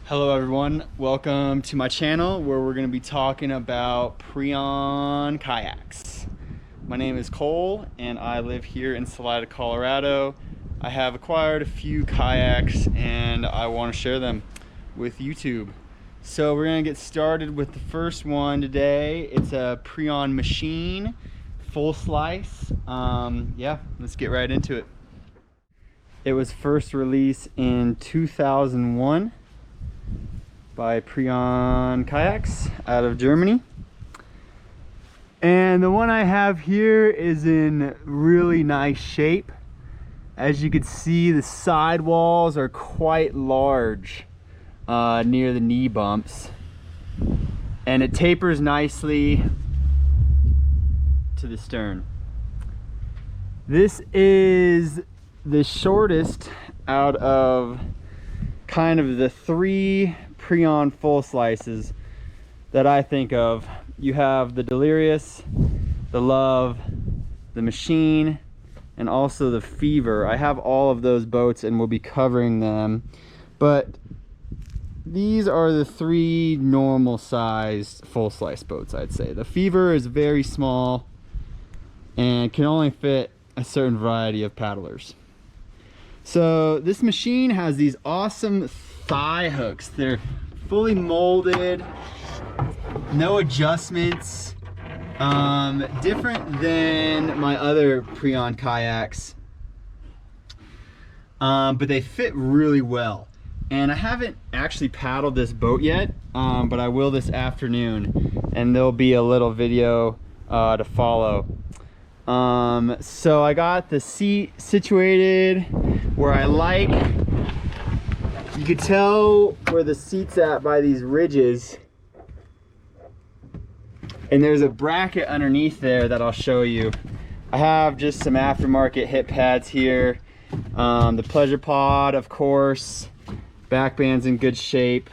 Hello everyone, welcome to my channel where we're going to be talking about Prijon kayaks. My name is Cole and I live here in Salida, Colorado. I have acquired a few kayaks and I want to share them with YouTube. So we're going to get started with the first one today. It's a Prijon Machine full slice. Yeah, let's get right into it. It was first released in 2001 by Prijon Kayaks out of Germany. And the one I have here is in really nice shape. As you can see, the sidewalls are quite large near the knee bumps. And it tapers nicely to the stern. This is the shortest out of kind of the three Prijon full slices that I think of. You have the Delirious, the LUV, the Machine, and also the Fever. I have all of those boats and we'll be covering them, but these are the three normal sized full slice boats, I'd say. The Fever is very small and can only fit a certain variety of paddlers. So this Machine has these awesome thigh hooks. They're fully molded, no adjustments, different than my other Prijon kayaks, but they fit really well. And I haven't actually paddled this boat yet, but I will this afternoon, and there'll be a little video to follow. So I got the seat situated where I like. You can tell where the seat's at by these ridges. And there's a bracket underneath there that I'll show you. I have just some aftermarket hip pads here. The pleasure pod, of course. Back band's in good shape.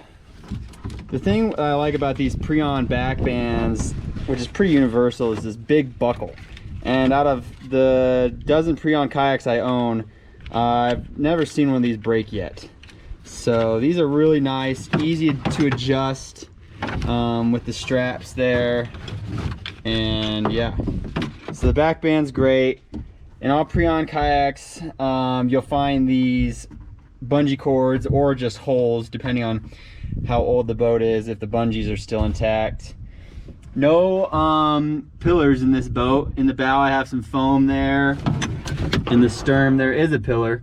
The thing I like about these Prijon back bands, which is pretty universal, is this big buckle. And out of the dozen Prijon kayaks I own, I've never seen one of these break yet. So these are really nice, easy to adjust with the straps there. And yeah, so the back band's great. In all Prijon kayaks, you'll find these bungee cords or just holes, depending on how old the boat is, if the bungees are still intact. No pillars in this boat. In the bow I have some foam there. In the stern there is a pillar.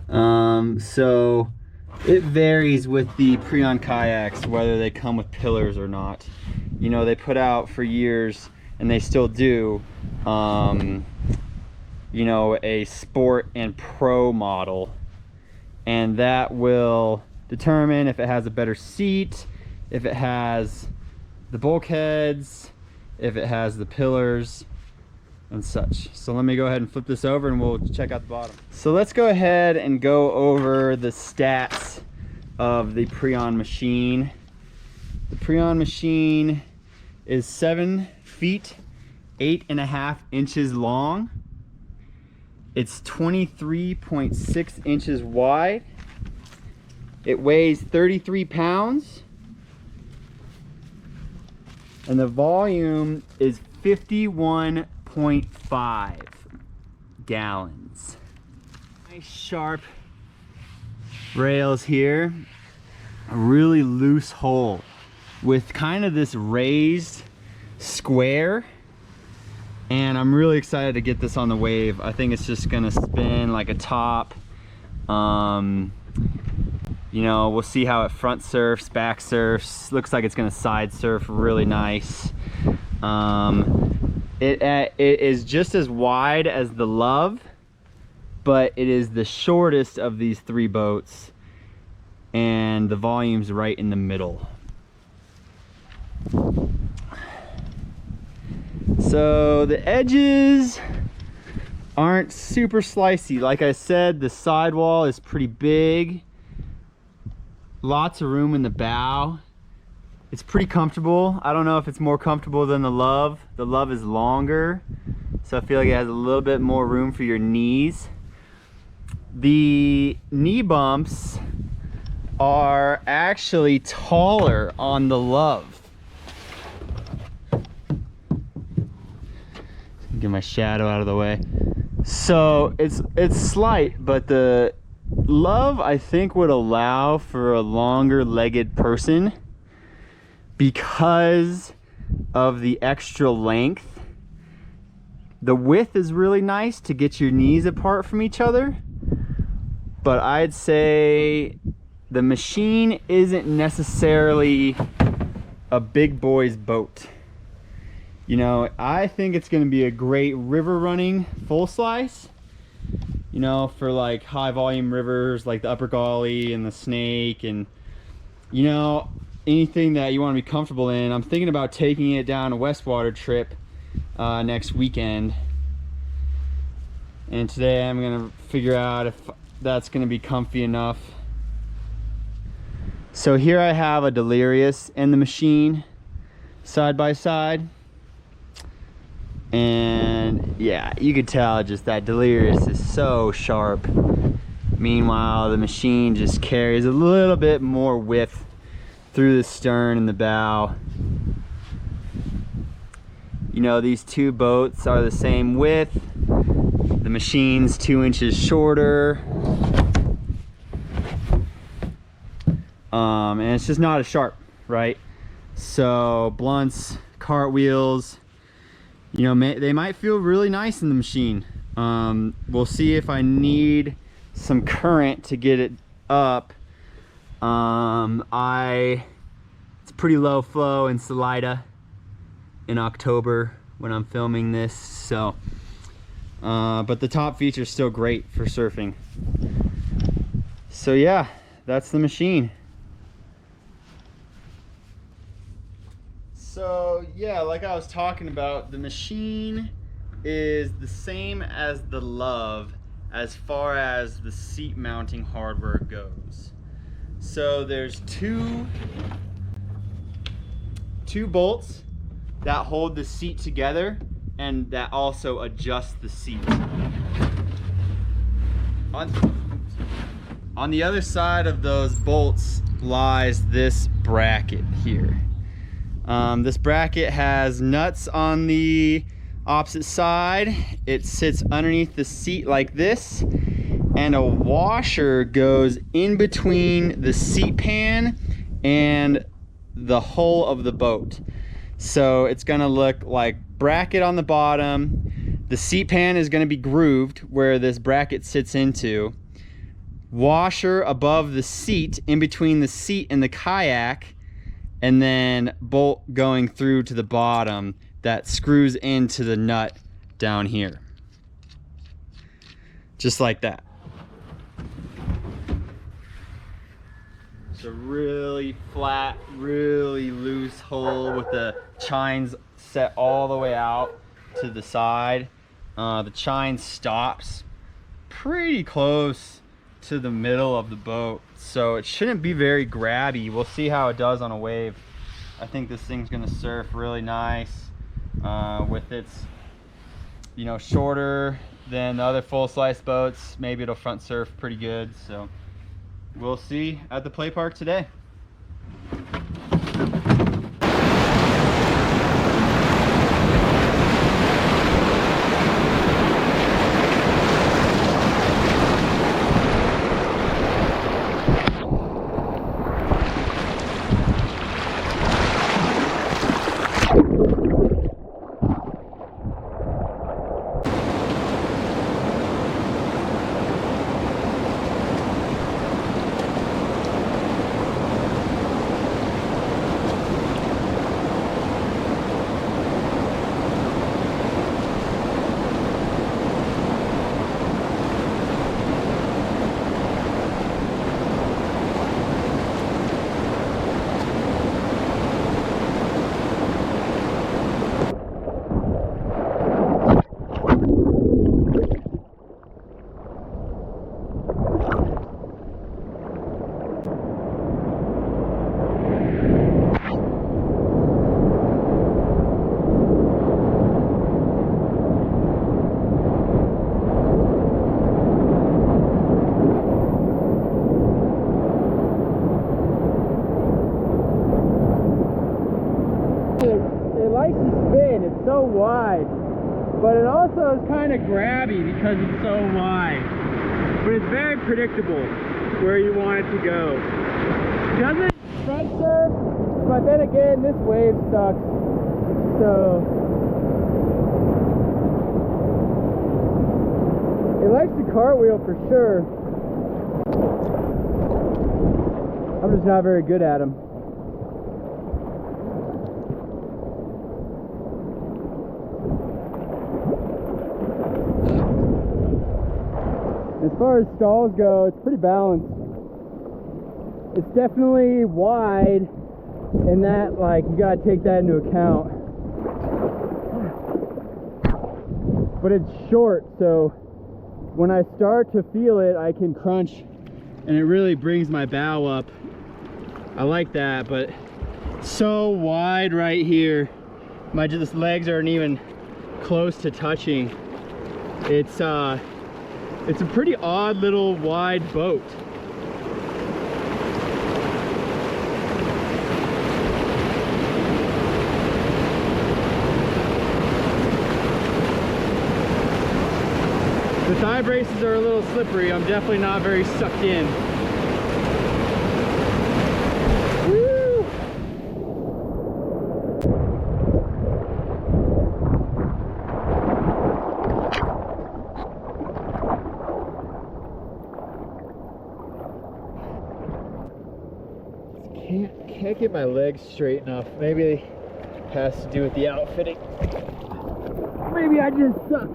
So it varies with the Prijon kayaks whether they come with pillars or not. You know, they put out for years, and they still do, you know, a sport and pro model, and that will determine if it has a better seat, if it has the bulkheads, if it has the pillars and such. So let me go ahead and flip this over and we'll check out the bottom. So let's go ahead and go over the stats of the Prijon Machine. The Prijon Machine is 7 feet 8.5 inches long. It's 23.6 inches wide. It weighs 33 pounds. And the volume is 51.5 gallons. Nice sharp rails here. A really loose hull with kind of this raised square. And I'm really excited to get this on the wave. I think it's just gonna spin like a top. You know, we'll see how it front surfs, back surfs. Looks like it's gonna side surf really nice. It is just as wide as the LUV, but it is the shortest of these three boats, and the volume's right in the middle. So the edges aren't super slicey. Like I said, the sidewall is pretty big. Lots of room in the bow. It's pretty comfortable. I don't know if it's more comfortable than the LUV. The LUV is longer, so I feel like it has a little bit more room for your knees. The knee bumps are actually taller on the LUV. Get my shadow out of the way. So it's slight, but the LUV I think would allow for a longer legged person because of the extra length. The width is really nice to get your knees apart from each other, but I'd say the Machine isn't necessarily a big boy's boat. You know, I think it's gonna be a great river running full slice, you know, for like high volume rivers like the Upper Gauley and the Snake, and you know, anything that you want to be comfortable in. I'm thinking about taking it down a Westwater trip next weekend, and today I'm gonna figure out if that's gonna be comfy enough. So here I have a Delirious and the Machine side by side, and yeah, you could tell just that Delirious is so sharp. Meanwhile, the Machine just carries a little bit more width through the stern and the bow. You know, these two boats are the same width. The Machine's 2 inches shorter. And it's just not as sharp, right? So blunts, cartwheels, you know, they might feel really nice in the Machine. We'll see if I need some current to get it up. It's pretty low flow in Salida in October when I'm filming this, so but the top feature's still great for surfing. So yeah, that's the Machine. So yeah, like I was talking about, the Machine is the same as the LUV as far as the seat mounting hardware goes. So there's two bolts that hold the seat together and that also adjust the seat. On the other side of those bolts lies this bracket here. This bracket has nuts on the opposite side. It sits underneath the seat like this, and a washer goes in between the seat pan and the hull of the boat. So it's gonna look like bracket on the bottom. The seat pan is gonna be grooved where this bracket sits into. Washer above the seat, in between the seat and the kayak, and then bolt going through to the bottom that screws into the nut down here. Just like that. It's a really flat, really loose hole with the chines set all the way out to the side. The chine stops pretty close to the middle of the boat, so it shouldn't be very grabby. We'll see how it does on a wave. I think this thing's gonna surf really nice with its, you know, shorter than the other full slice boats. Maybe it'll front surf pretty good, so we'll see at the play park today. so wide, but it also is kind of grabby because it's so wide. But it's very predictable where you want it to go. Doesn't front surf, but then again, this wave sucks. So it likes to cartwheel for sure. I'm just not very good at them. As far as stalls go, it's pretty balanced. It's definitely wide, and that, like, you gotta take that into account. But it's short, so when I start to feel it, I can crunch, and it really brings my bow up. I like that, but so wide right here. My just legs aren't even close to touching. It's a pretty odd little wide boat. The thigh braces are a little slippery. I'm definitely not very sucked in. Woo! Can't get my legs straight enough. Maybe it has to do with the outfitting. Maybe I just suck.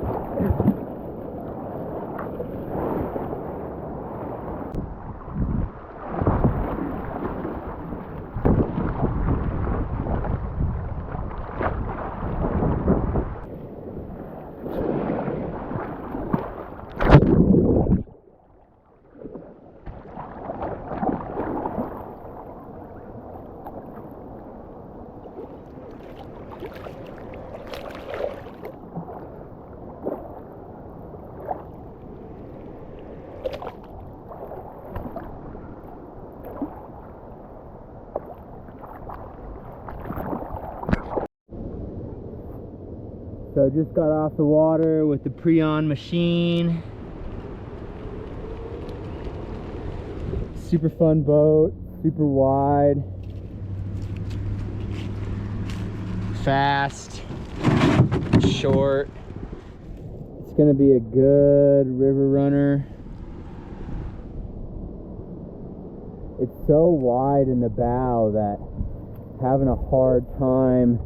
So just got off the water with the Prijon Machine. Super fun boat, super wide, fast, short. It's gonna be a good river runner. It's so wide in the bow that having a hard time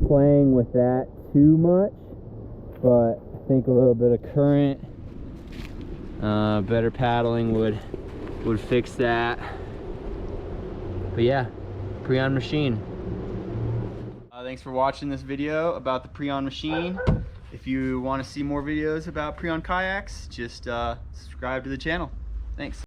playing with that too much, but I think a little bit of current, better paddling would fix that. But yeah, Prijon Machine. Thanks for watching this video about the Prijon Machine. If you want to see more videos about Prijon kayaks, just subscribe to the channel. Thanks.